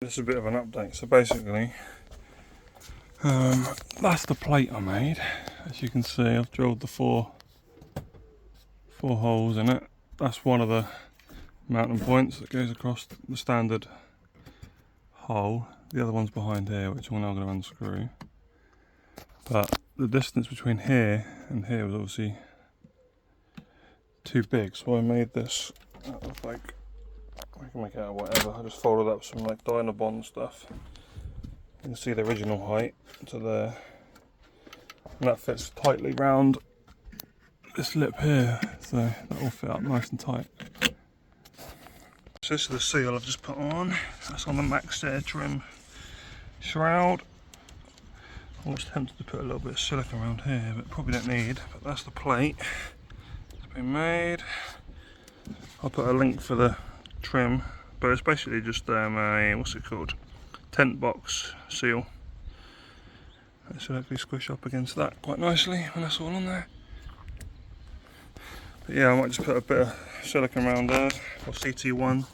This is a bit of an update. So basically, that's the plate I made. As you can see, I've drilled the four holes in it. That's one of the mounting points that goes across the standard hole. The other one's behind here, which I'm now going to unscrew. But the distance between here and here was obviously too big, so I made this out of like, I can make it out of whatever. I just folded up some like Dynabond stuff. You can see the original height to there, and that fits tightly round this lip here, so that will fit up nice and tight. So this is the seal I've just put on. That's on the Max Air trim shroud. I was tempted to put a little bit of silicone around here, but probably don't need. But that's the plate. It's been made. I'll put a link for the trim, but it's basically just a, what's it called, tent box seal. It should hopefully squish up against that quite nicely when that's all on there. But yeah, I might just put a bit of silicone around there, or CT1,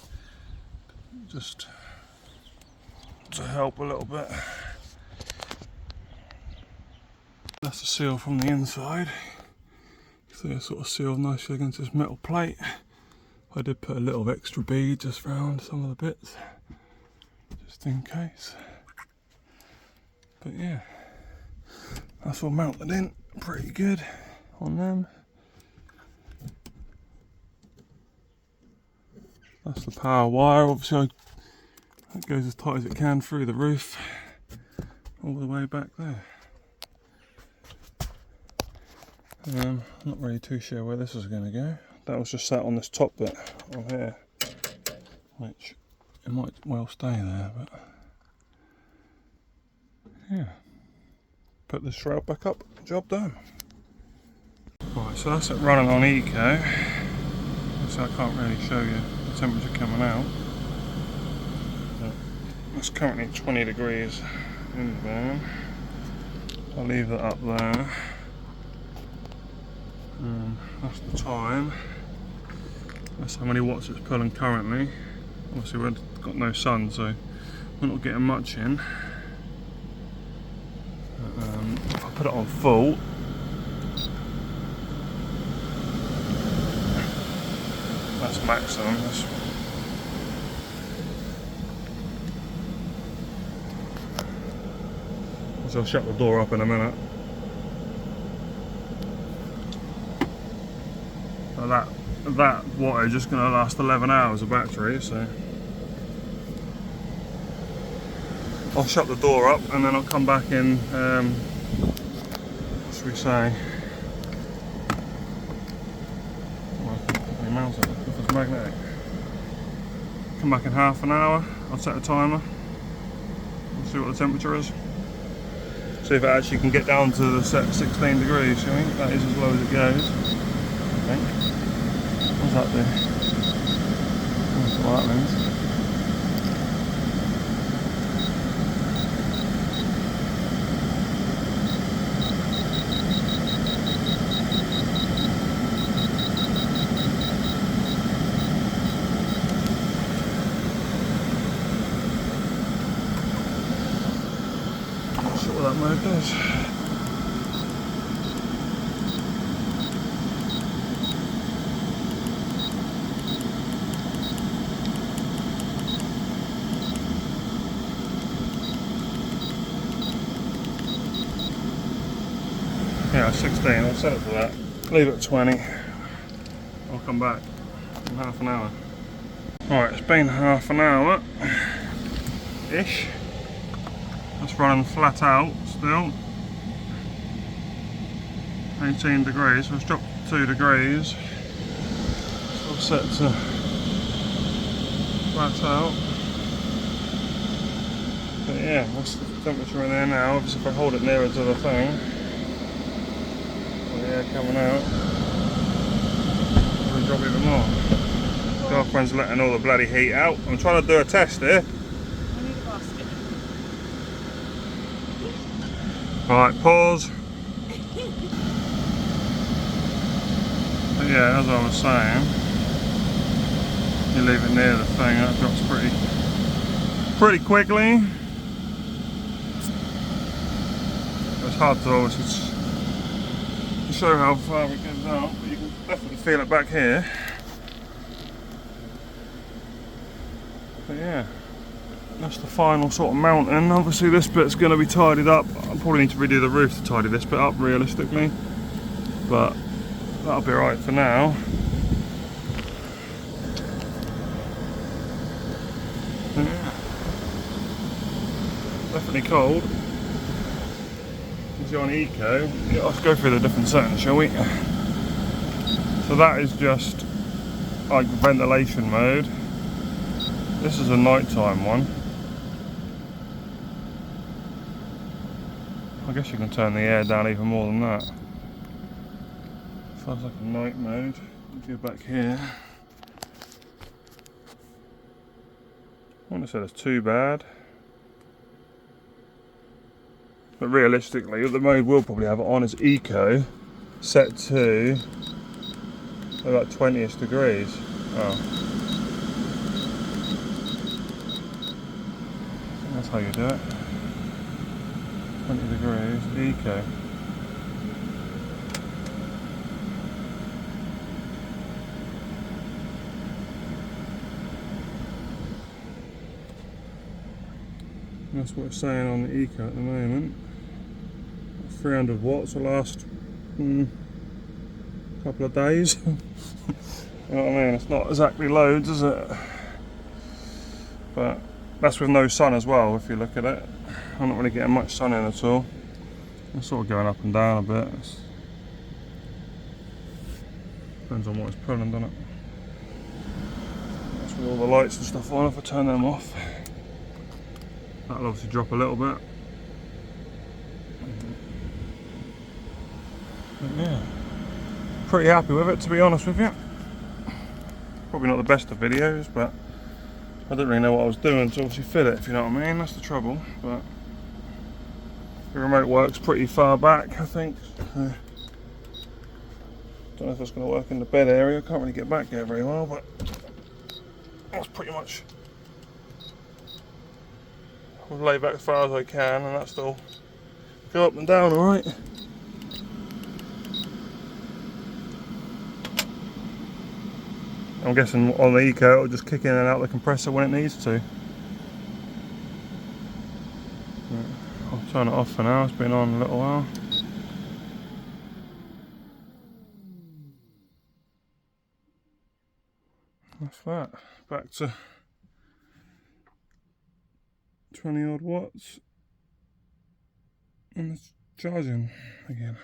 just to help a little bit. That's the seal from the inside. So it's sort of sealed nicely against this metal plate. I did put a little extra bead just round some of the bits, just in case. But yeah, that's all mounted in pretty good on them. That's the power wire. Obviously, it goes as tight as it can through the roof, all the way back there. Not really too sure where this is going to go. That was just sat on this top bit on here, which it might well stay there, but yeah. Put the shroud back up, job done. Right, so that's it running on eco. So I can't really show you the temperature coming out. It's currently 20 degrees in the van. I'll leave that up there. That's the time. That's how many watts it's pulling currently. Obviously we've got no sun, so we're not getting much in. I'll put it on full. That's maximum. So I'll shut the door up in a minute. That water is just going to last 11 hours of battery, so I'll shut the door up and then I'll come back in, what should we say, well, I can mount it if it's magnetic. Come back in half an hour, I'll set a timer, we'll see what the temperature is. See if it actually can get down to the set 16 degrees, I think that is as low as it goes, I think. What does that do? That's what that means. Not sure what that mode does. Yeah, 16, I'll set it for that. Leave it at 20. I'll come back in half an hour. Alright, it's been half an hour-ish. That's running flat out still. 18 degrees, so it's dropped 2 degrees. So I'll set to flat out. But yeah, what's the temperature in there now? Obviously if I hold it nearer to the thing, air coming out, it'll drop even more. Girlfriend's letting all the bloody heat out. I'm trying to do a test here. I need a basket. Right, pause. But yeah, as I was saying, you leave it near the thing, that drops pretty quickly. It's hard to obviously show how far it goes out, but you can definitely feel it back here. But yeah, that's the final sort of mountain. Obviously this bit's going to be tidied up. I'll probably need to redo the roof to tidy this bit up realistically, but that'll be alright for now. Yeah. Definitely cold. It's on eco. Yeah, let's go through the different settings, shall we? So that is just like ventilation mode. This is a nighttime one. I guess you can turn the air down even more than that. Sounds like a night mode. Go back here. I wouldn't say that's too bad. But realistically, the mode we'll probably have it on is eco, set to about 20ish degrees. Oh. That's how you do it. 20 degrees, eco. That's what it's saying on the eco at the moment. 300 watts will last a couple of days. You know what I mean? It's not exactly loads, is it? But that's with no sun as well, if you look at it. I'm not really getting much sun in at all. It's sort of going up and down a bit. Depends on what it's pulling, doesn't it? That's with all the lights and stuff on. If I turn them off, that'll obviously drop a little bit. But yeah, pretty happy with it, to be honest with you. Probably not the best of videos, but I didn't really know what I was doing to obviously fit it, if you know what I mean. That's the trouble. But the remote works pretty far back, I think. Don't know if it's going to work in the bed area. I can't really get back there very well, but that's pretty much. I'll lay back as far as I can, and that's still go up and down all right. I'm guessing on the eco it'll just kick in and out the compressor when it needs to. I'll turn it off for now, it's been on a little while. That's that. Back to 20 odd watts. And it's charging again.